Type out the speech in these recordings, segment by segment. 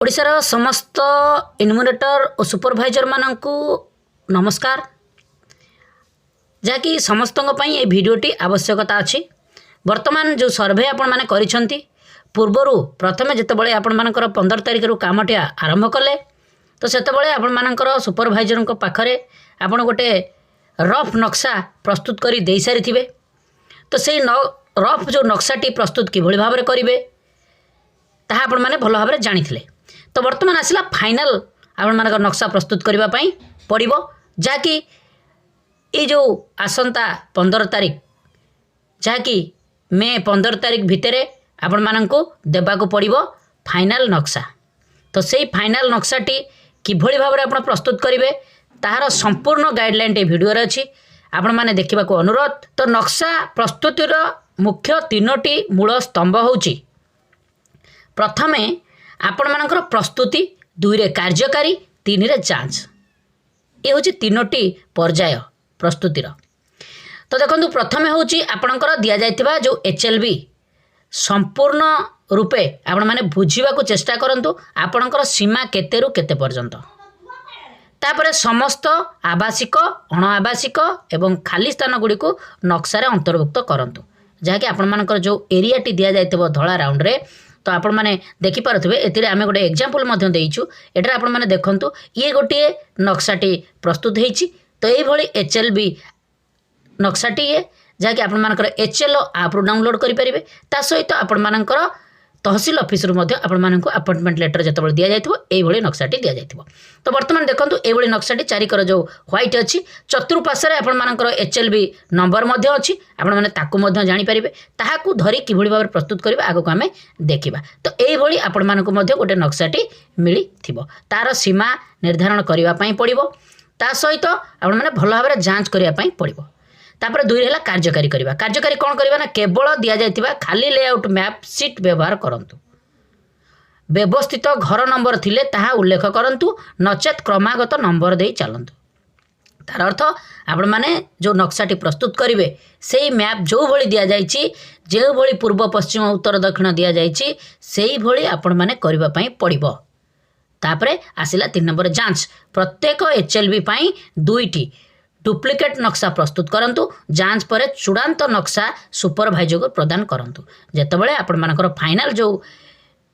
ओडिशार समस्त इन्यूमरेटर और सुपरभाइजर मानकु नमस्कार। जहाँकि समस्त ये भिडियोटी आवश्यकता अच्छी। वर्तमान जो सर्वे आपण मैंने करिसेंती पूर्वर प्रथमे जितेबाला आपण मानकर 15 तारिख रु कामटी आरंभ कले तो सेतेबाला आपण मानकर सुपरभाइजर पाखरे आपण गोटे रफ नक्शा प्रस्तुत करी दे सारी थिबे। तो से रफ जो नक्शाटी प्रस्तुत किभଳି भाबरे करिवे ताहा आपण माने भल भाबरे जानिथिले। तो वर्तमान आसला फाइनल आपण मानक नक्शा प्रस्तुत करबा पई पड़िबो जाकि ये जो आसंता 15 तारिख जाकि मे 15 तारिख भितरे आपण मानकु देबाको पड़िबो फाइनल नक्शा। तो सेही फाइनल नक्शाटी किभଳି भाबरे आपण प्रस्तुत करिवे ताहार संपूर्ण गाइडलाइन टे वीडियो रे अछि आपण माने देखिबा को अनुरोध। तो नक्शा प्रस्तुतिर मुख्य तीनोटी मूल स्तंभ होउची प्रथमे आपण मानकर प्रस्तुति, 2 रे कार्यकारी, 3 रे जांच। ये हूँ तीनोटी पर्याय प्रस्तुतिर। तो देखो प्रथमे हूँ आपणकर दि जाइथिबा जो HLB संपूर्ण रूपे आपण माने बुझीबा को चेष्टा करंतु आपणकर सीमा केते रु केते पर्यंत। तापरे समस्त आवासिक, अण आवासिक एवं खाली स्थान गुडी को नक्शा रे अंतर्भुक्त करंतु जहाँकि आपण मानकर जो एरियाटी दि जाइथिबो धला राउंड रे। तो आपण मैंने देखिपे एतिर आम गोटे एग्जाम्पल देचु एटा आपण मैंने देखंतु ये गोटे नक्शाटी प्रस्तुत होईची। तो ये HLB नक्शाटी है जहाँकि आपण मानकर HLO आप डाउनलोड करें ता सहित आपण मानकर तहसील ऑफिस आपण मानक अपॉइंटमेंट लेटर जो दि जाइथिबो एई नक्शाटी दि जाइथिबो। तो वर्तमान देखंतु एई नक्शाटी चारिकर जो व्हाइट अच्छी चतुर्पार्श्वे आपण मानकर HLB नंबर मध्य अच्छी आपण माने ताकू मध्य जानि परिबे ताहाकू धरी किभଳି भाबरे प्रस्तुत करिबा आगो को आमे देखिबा। तो एई आपण मानक मध्य गोटे नक्शाटी मिली थिबो तार सीमा निर्धारण करिबा पई पड़िबो ता सहित आपण माने भलो भाबरे जांच करिबा पई पड़िबो। तापर 2 है कार्यकारी करवा। कार्यकारी कौन करवा ना केवल दि जाइथिबा खाली लेआउट मैप सीट व्यवहार करंतु। व्यवस्थित घर नंबर थिले ताहा उल्लेख करंतु नचेत क्रमागत नंबर दे चलंतु। तार अर्थ आपण माने जो नक्शाटी प्रस्तुत करिवे सेही मैप जो भली दि जाइछि जे भली पूर्व पश्चिम उत्तर दक्षिण दि जाइछि सेही भली आपण माने करबा पई पड़िबो। तापरे आसिला 3 नंबर जांच। प्रत्येक HLB पई 2टी डुप्लिकेट नक्शा प्रस्तुत करंतु। जांच पर चूड़ांत नक्शा सुपरभाइजर को प्रदान करंतु। जेतेबेले आपण मानकर फाइनल जो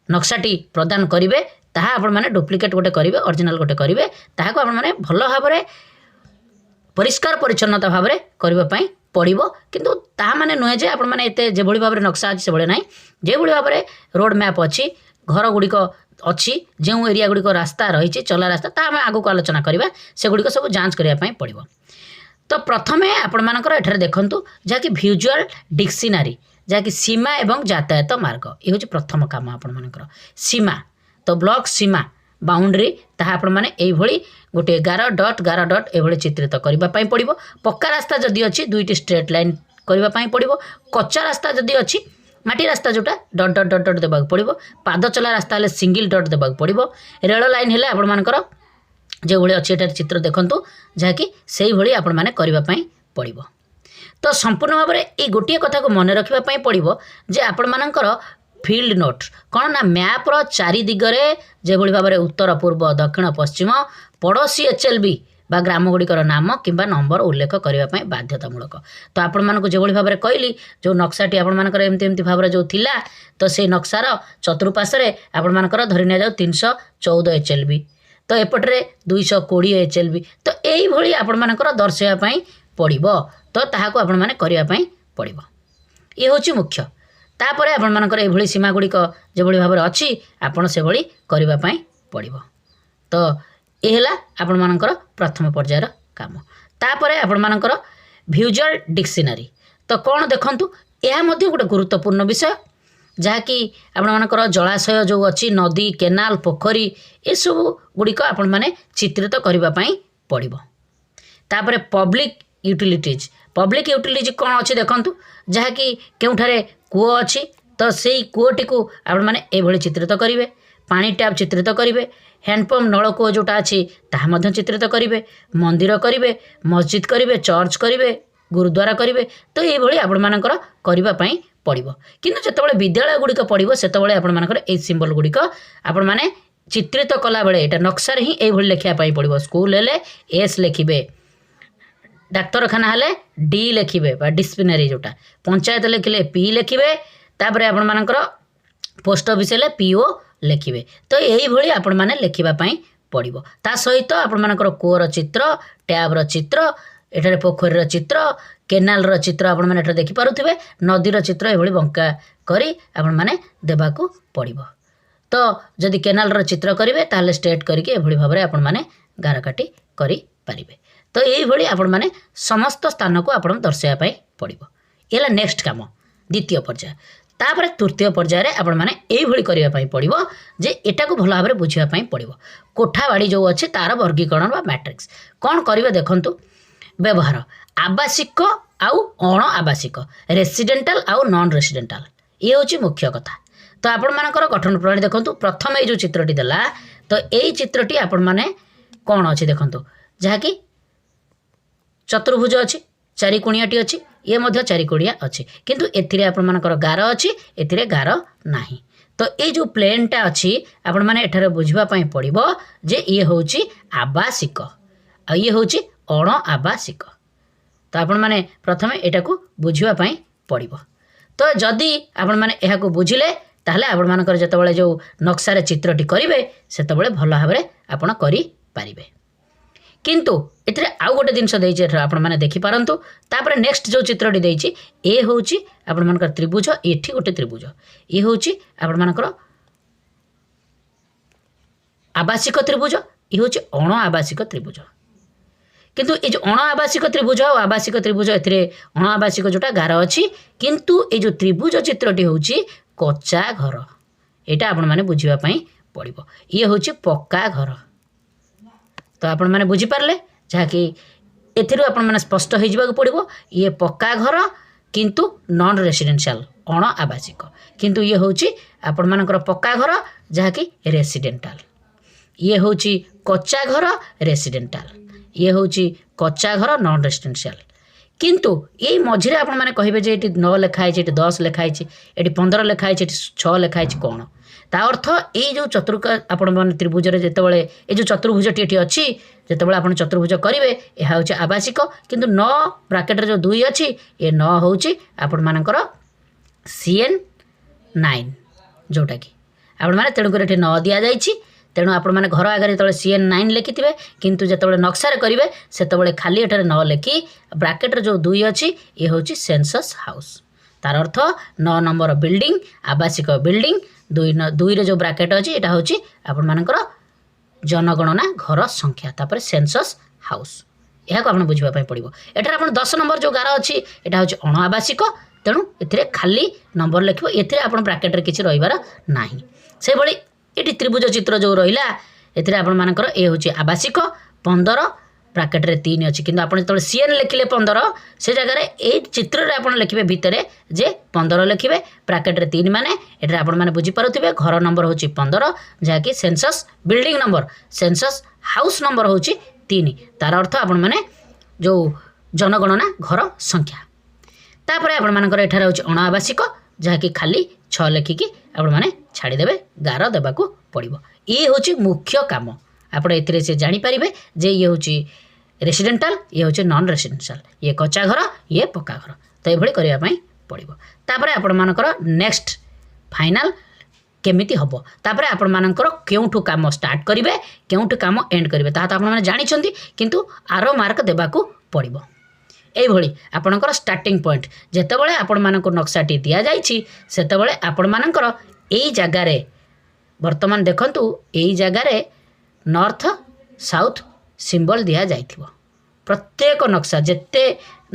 नक्शाटी प्रदान करिवे ताहा आपण माने डुप्लिकेट गोटे करिवे ओरिजिनल गोटे करिवे ताहाको आपण माने भलो भाबरे परिष्कार परिच्छन्नता भाबरे करबा पई पड़िबो। किंतु ताहा माने नुहे जे आपण माने एते जे भली भाबरे नक्शा अछि से भले नाही जे भली भाबरे रोड मैप अछि घर गुडी को अच्छी जो एरिया गुडी को रास्ता रही चला रास्ता ता आम आगो को आलोचना करवा से गुडी को सब जांच करने पड़ो। तो प्रथमे आपण मानकर एठारे देखंतु जहाँकि विजुअल डिक्शनरी जहाँकि सीमा एवं यातायात मार्ग ये हूँ प्रथम काम आपण मानकर सीमा। तो ब्लॉक सीमा बाउंड्री ताहा आपण माने एई भली गोटे 11.11 एभली चित्रित करने पड़ो। पक्का रास्ता जदि अच्छी 2टी स्ट्रेट लाइन करने पड़ो। कच्चा रास्ता जदि अच्छी माटी रास्ता जोटा डट डट डट डट देबाक पड़ो। पाद चला रास्ता हेले सिंगल डट देबाक पड़ो। रेल लाइन हेले आपण मानकर जो भली अच्छी एटा चित्र देखंतु जहाँकि से भली आपण माने करबा पई पड़ो। तो संपूर्ण भाव में ये गोटे कथा को मन रखा पड़ो जे आपण मानकर फील्ड नोट कौन ना मैप्र 4 दिगरे जो भाव में उत्तर पूर्व दक्षिण पश्चिम पड़ोशी HLB बा ग्राम गुड़िकर नाम किंबा नंबर उल्लेख करने बाध्यतामूलक। तो आपण मानक जो भाव में कहली जो नक्शाटी आपण मानकर एमती भाव में जो थिला तो से नक्शार चतुर्पार्श्वे आपण मानकर धरि न जाऊ 314 HLB तो एपटे 220 HLB तो यही भली आपण मानकर दर्शाइबा पड़ो। तो ताहाको आपण माने करिया पड़ो। ये हूँ मुख्य। तापर आपण मानकर एभली सीमा गुड़िक जो भाव में अच्छी आपण से भली करिबा पड़ो। तो ये है आपण मानकर प्रथम पर्यायर काम। तापर आपण मानकर विजुअल डिक्शनरी। तो कौन देखंतु यह मध्य गोटे गुरुत्वपूर्ण विषय जहाँकि आपण मानकर जलाशय जो अच्छी नदी केनाल पोखरी ये सब गुड़िक आपण माने चित्रित करने पड़ो। तापर पब्लिक यूटिलिटीज। पब्लिक यूटिलिटीज कौन अच्छी देखंतु जहाँकि केउठारे कूओ अच्छी तो से कूओटी को आपण माने एभली चित्रित करेंगे। पानी टैप चित्रित करेंगे। हैंडपंप नलकूओ जोटा अच्छी ताहा मध्य चित्रित करेंगे। मंदिर करेंगे, मस्जिद करेंगे, चर्च करेंगे, गुरुद्वारा करेंगे। तो ये आपण मानकर करने पड़ो। किंतु जितेबाला विद्यालय गुड़िक पड़ो से आपण मानकर ए सिंबल गुड़िक आपण माने चित्रित कला बेले एटा नक्सार ही एभली लिखापी पड़ो स्कूल हेले एस लिखे डाक्तरखाना हेले डी लिखे डिस्पिनरी जोटा पंचायत लिखिले पी लिखे तापर आपण मानकर पोस्ट ऑफिस हेले पीओ लिखे तो यही आपण माने लिखापी पड़ो ता सहित आपण मानकर कूअर चित्र टैब्र चित्र एठारे पोखरीर चित्र केनाल चित्र आपण माने देखि पारुथिबे नदीर चित्र एभली बंका करी आपण माने देबाकू पड़ो तो जदि केनाल चित्र करेंगे ताहले स्ट्रेट करके एभली भाव में आपण माने गार काटी करि पारिबे तो यही आपण माने समस्त स्थान को आपण दर्शाइबा पड़ो ये नेक्स्ट काम द्वितीय पर्याय तापर तृतीय पर्याय आपण माने एभली करबा पड़ो जे एटा को भल भाव में बुझापी पड़ो कोठाबाड़ी जो अच्छे तार वर्गीकरण बा मैट्रिक्स कौन करेंगे देखंतु व्यवहार आवासिक आउ अण आवासिक रेसिडेंटाल आउ नॉन रेसिडेंटाल ये हूँ मुख्य कथा तो आपण मानकर गठन प्रणाली देखंतु प्रथम ये चित्रटी देला तो यही चित्रटी आपण माने कौन अच्छी देखंतु जहाँकि चतुर्भुज अच्छी चारिकोणियाटी अच्छी ये मध्य चारिकोणिया अच्छी किंतु एथिरे आपण मानकर गार अच्छी एथिरे गार नाही तो ये जो प्लेनटा अच्छी आपण माने एठारे बुझिबा पई पड़िबो जे ये होची आवासिक आ ये होची अण आवासिक तो आपण माने प्रथमे एटा को बुझिबा पई पड़िबो तो जदि आपण माने एहा को बुझिले ताहले आपण मानकर जतबेले जो नक्सार चित्रटी करिवे सेतबेले भल भाबरे आपण करि पारिबे किंतु एथिरे आउ गोटे जिनस देइछे आपण माने देखि पारंतु तापर नेक्स्ट जो चित्रटी देइछि ए होउछि आपण मानकर त्रिभुज एठी गोटे त्रिभुज ए होउछि आपण मानकर आवासिक त्रिभुज ए होउछि अण आवासिक त्रिभुज किंतु ये जो अण आवासिक त्रिभुज और आवासिक त्रिभुज एथिरे अण आवासिक जोटा गार अछि किंतु ये जो त्रिभुज चित्रटी होउछि कच्चा घर यहाँ आपण मैंने बुझापी पड़ो ये हूँ पक्का घर तो आपण मैंने बुझीपारे जहाँकि एपन मैंने स्पष्ट हो पड़ो ये पक्का घर किंतु नॉन रेसिडेंशियल अण आवासिक किंतु ये हूँ आपण मानकर पक्का घर जहाँकि रेसिडेंटाल ये हूँ कच्चा घर रेसिडेंटाल ये हूँ कच्चा घर नॉन रेसिडेंशियल किंतु ये मझे आप कहे जे ये 9 लिखाई 10 लिखाई ये 15 लिखाई 6 लिखाई कौन ता अर्थ ये जो चतुर्क आपण मैंने त्रिभुज जितेबाला ये जो चतुर्भुजटी ये अच्छी जितेबाला आप चतुर्भुज करेंगे यह हूँ आवासिक किंतु 9 ब्राकेट जो 2 अच्छी ये 9 हूँ आपण मानकर CN9 जोटा कि आपण मैंने तेणुकर ये 9 दि जाइए तेणु आपण मैंने घर आगे जो CN9 लिखिथे किंतु जितेबाला नक्सार करेंगे से खाली एठारे 9 लिखि ब्राकेट जो 2 अच्छी ये हूँ सेंसस हाउस तार अर्थ 9 नंबर बिल्डिंग आवासिक बिल्डिंग 2 जो ब्राकेट अच्छी यहाँ हूँ आपण मानकर जनगणना घर संख्या तापर सेंसस हाउस यह को आप बुझापी पड़ो एठार आप 10 नंबर जो गार अच्छी यहाँ हूँ अण आवासिक तेणु ए खाली नंबर लिखो ये आप ब्राकेट किसी रहीबार ना से भली ये त्रिभुज चित्र जो रहा ए आपण मानकर ये हूँ आवासिक 15 ब्राकेट रे 3 अच्छी किंतु आप जो CN लिखिले 15 से जगह ये चित्र रे आपण लिखिबे भितर जे 15 लिखिबे ब्राकेट रे 3 माने एटा आपण माने बुझी पारुथिबे घर नंबर होची 15 जहाँकि census building number census house number होची 3 तार अर्थ आपण माने जो जनगणना घर संख्या तापर आपण मानकर एठार होची अण आवासिक जहाँकि खाली 6 लिखिकी आपण माने छाड़ीदेवे गार देवाकू पड़ो ये हूँ मुख्य काम आप से जानीपारे जे ये हूँ रेसिडेंटाल ये हूँ नॉन रेसिडेंशियल ये कच्चा घर ये पक्का घर तो ये करने पड़ो तापर आपण मानकर नेक्स्ट फाइनल केमिति हबो तापर आपण मानकर केउठु काम स्टार्ट करिवे केउठु काम एंड करिवे ता आपण माने जानि छथि किंतु आरो मार्क देबाकू पड़ो एई भली आपणकर स्टार्टिंग पॉइंट जेतेबेले आपण मानक नक्साटी दिया जाइछि सेतेबेले आपण मानकर एई जगह रे वर्तमान देखंतु एई जगह रे नॉर्थ साउथ सिंबल दिया जाइथिबो प्रत्येक नक्शा जेते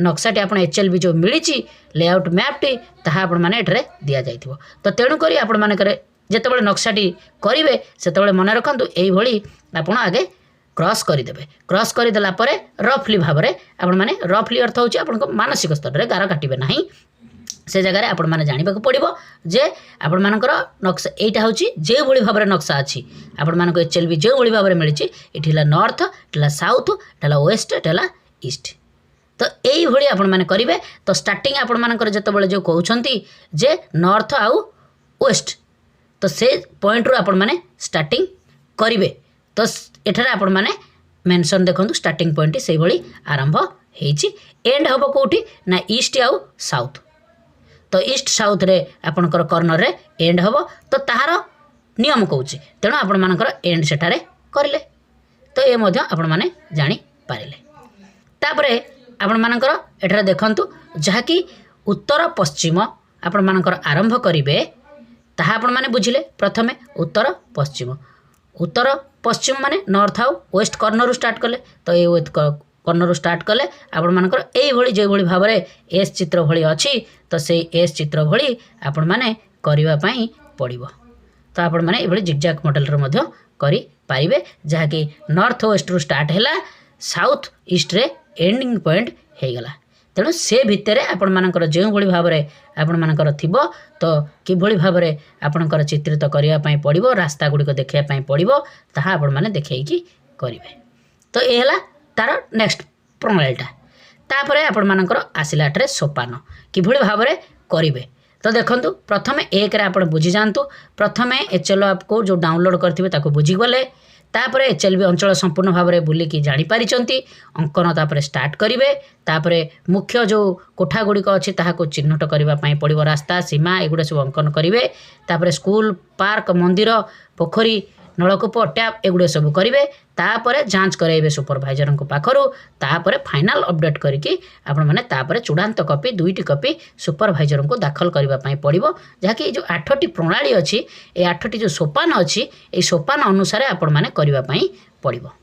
नक्साटी आपण HLB जो मिली लेआउट मैपटी ताहा आपण माने एठरे दिया जाइथिबो तो तेणु करी आपण मानकर जेतेबेले नक्साटी करिवे सेतेबेले मन रखंतु एई भली आपण आगे क्रॉस करदेवे क्रॉस करदेला परे रफली भाव में आपण माने रफली अर्थ होची आपण मानसिक स्तर रे गार काटिबे नाही से जगह आपण माने जानिबाकू पड़िबो जे आपण मानकर नक्शा एटा होची जे भली भाव में नक्शा अछि आपण मानको HLB जे भली भाव में मिलिछि एठिला नॉर्थ एठिला साउथ एठिला वेस्ट एठिला ईस्ट तो एई भली आपण माने करिवे तो स्टार्टिंग आपण मानकर जतबेले जो कहउछंती जे नॉर्थ आउ वेस्ट तो से पॉइंट रो आपण माने स्टार्टिंग करेंगे तो एठार आपण मैंने मेंशन देखो स्टार्टिंग पॉइंट से आरंभ होती एंड हम कौटी ना ईस्ट आउ साउथ तो ईस्ट साउथ रे आपणकर कर्नर रे एंड हम तो तार नियम कौच तेणु आपण मानकर एंड सेठारे करले तो ये मध्य आपण माने जानी पारिले तापरे आपण मानकर एठारे देखंतु जहाँकि उत्तर पश्चिम आपण मानकर आरंभ करिवे ताहा आपण माने बुझिले प्रथमे उत्तर पश्चिम माने नॉर्थ आउ वेस्ट कर्नर स्टार्ट कले तो ये कर्नर स्टार्ट कले आपण मानकर एई भली जे भली भाबरे एस चित्र भली अछि तो से एस चित्र भली आपण माने करिवा पई पड़िबो तो आपण माने ए भली जिगजैग मॉडल रो मध्य करि पारिबे जहा कि नॉर्थ वेस्ट रु स्टार्ट हैला साउथ ईस्ट रे एंडिंग पॉइंट हे गला तेणु से भितर आपण मानकर जो भली भाबरे आपण मानकर थिबो तो कि भली भाबरे आपणकर चित्रित करिया पई पड़िबो रास्ता गुडी को देखिया पई पड़िबो ताहा आपण माने देखै कि करिवे तो ए हला तार नेक्स्ट प्रणालीटा तापरे आपण मानकर आसिलाटरे सोपान कि भली भाबरे करिवे तो देखंतु प्रथमे एक रे आपण बुझी जानतु प्रथमे एचएल ऐप को जो डाउनलोड करथिबे ताको बुझी गले तापरे एचएलबी अंचल संपूर्ण भाव में बुलिकी जानी पारिचंती अंकन तापरे स्टार्ट करिवे तापरे मुख्य जो कोठा गुड़िक अच्छी ताहाको चिन्हट करबा पई पड़िबो रास्ता सीमा एगुड़ा सब अंकन करिवे तापरे स्कूल पार्क मंदिर पोखरी नलकूप टैप एगुड़े सब करेंगे तापरे जांच कराइबे सुपरभाइजर को पाखरु तापरे फाइनल अपडेट करिकी आपण माने तापरे चूड़ांत कॉपी 2टी कॉपी सुपरभाइजर को दाखल करबा पई पड़िबो जहाँकि जो 8टी प्रणाली अच्छी ए 8टी जो सोपान अच्छी ए सोपान अनुसार आपण माने करबा पई पड़िबो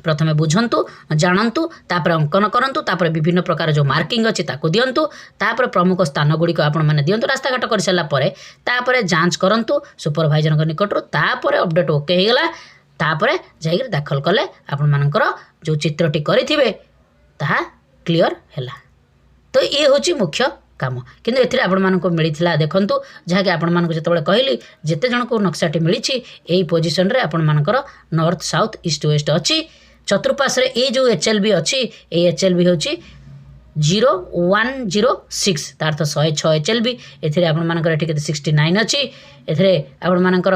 प्रथमे बुझंतु जानतु तापर अंकन करंतु तापर विभिन्न प्रकार जो मार्किंग अच्छी ताको दियंतु तापर प्रमुख स्थान गुड़िक आपण माने दियंतु रास्ता घाट कर सारा परे तापर जांच करंतु सुपरभाइजर निकटरू तापर अपडेट ओके हो गला तापर जाइर दाखल कले आपण मानकर जो चित्रटी करिथिबे ताहा क्लियर हैला तो ये होची मुख्य काम किंतु एथिरे आपण मानको मिलिथिला देखंतु जहाँकि आपण मानको जेतेबेले कहली जेते जन को नक्साटी मिलिछि एई पोजीशन रे आपण मानकर नॉर्थ साउथ ईस्ट वेस्ट अछि चतुर्पार्श्व ये जो एचएलबी अच्छी ये एचएलबी हूँ 0106 तार तो 106 एचएलबी एथिरे आपण मानकर एठी केते 69 अच्छी एथिरे आपण मानकर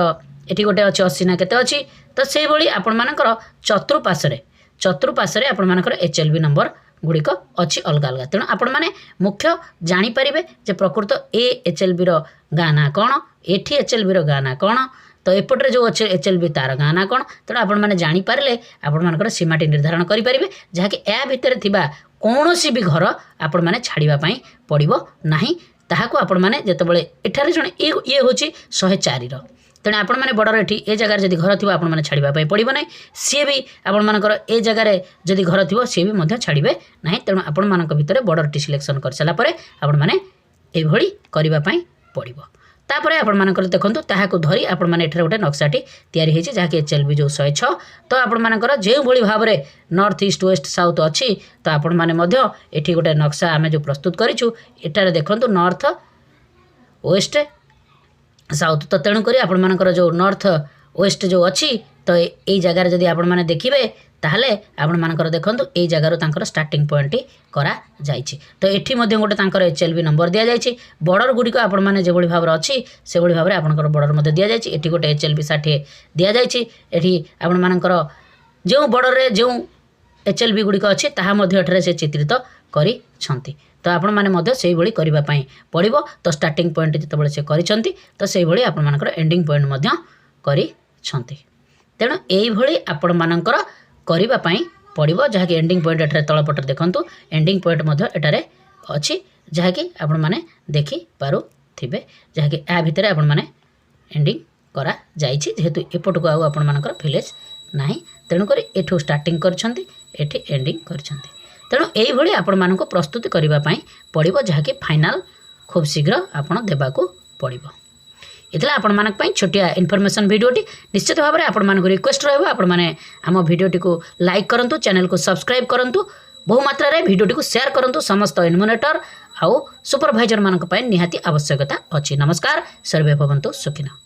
एठी गोटे अच्छी 80 ना केते अच्छी तो से भली आपण मानकर चतुर्पार्श्व आपण मानकर एचएलबी नंबर गुड़िक अच्छी अलग अलग तेणु आपण मैंने मुख्य जानीपारे जे प्रकृत ए एचएलबी रो गाँ ना कौन एठी एचएलबी रो गाँ ना कौन तो एपटे जो अच्छे एचएलबी तार गाँ ना कौन तेणु आपण मैंने जानीपारे आपण मानकर सीमाटी निर्धारण करेंगे जहाँकि या भितर थिबा कौनसी भी घर आपण मैंने छाड़ापी पड़ो ना ताहाको आपण मैंने जितेबाला एठारे जन ये हूँ 104 तेणु आपण मैंने बॉर्डर एठी ए जगह जदि घर थी आपण मैंने छाड़ापी पड़ो ना सी भी आपण मानकर ए जगार जदि घर थी सी भी छाड़े ना तेणु आपण मान भितर बॉर्डर टी सिलेक्शन कर सारापर आपण मैंने ये करने पड़ो तापर आपण मानकर देखंतु ताहाको धरी आपण माने एठरे गोटे नक्साटी तयारी हेछि जहाँकि एचएलबी जो 106 तो आपण मानकर जे भली भाव में नॉर्थ ईस्ट वेस्ट साउथ अच्छी तो आपण माने मध्य एठी गोटे नक्सा आमे जो प्रस्तुत करिछु एटारे देखंतु नॉर्थ वेस्ट साउथ तो तेणु करी आपण मानकर जो नॉर्थ वेस्ट जो अच्छी तो यही जगार जदि आपण माने देखिबे ताहले आपण मानकर देखंतु ए जगार तांकर स्टार्टिंग पॉइंट करा जाइछि तो एठी मध्य गोटे तांकर एचएलबी नंबर दिया जाइछि बॉर्डर गुड़िक आपण माने जे भली भाव अच्छी से भली भाव आपणकर बॉर्डर मध्य दिया जाइछि एठी गोटे एचएलबी 60 दिया जाइछि एठी आपण मानकर जो बॉर्डर रे जो एचएलबी गुड़िक अच्छी ताहा मध्य एठारे से चित्रित करी छंती तो आपण माने मध्य सेही भली करिबा पई पड़िबो तो स्टार्टिंग पॉइंट जेतेबेले से करिसंती तो सेही भली आपण मानकर एंडिंग पॉइंट मध्य करी छंती तेणु एही भली आपण मानकर करिबा पई पड़िबो जहाँकि एंडिंग पॉइंट एठारे तळपटर देखंतु एंडिंग पॉइंट मध्य एठारे अछि जहाँकि आपण माने देखि पारुथिबे जहाँकि आ भितरे आपण माने एंडिंग करा जाइछि जेहेतु एपटको आउ आपण मानकर विलेज नाही तेणु करी एठू स्टार्टिंग करछंती एठी एंडिंग करछंती तेणु एही भली आपण मानको प्रस्तुति करिबा पई पड़िबो जहाँकि फाइनल खूब शीघ्र आपण देबाकू पड़िबो इतला आपण मानक पई छोटिया इन्फॉर्मेशन वीडियोटी निश्चित भाव में आपण मानक रिक्वेस्ट रहबो आपण माने आम वीडियोटी को लाइक करंतु चैनल को सब्सक्राइब करंतु बहु मात्रा रे वीडियोटी को शेयर करंतु समस्त इन्यूमरेटर आउ सुपरवाइजर मानक पई निहाती आवश्यकता अछि नमस्कार सर्वे भवन्तु सुखिनः।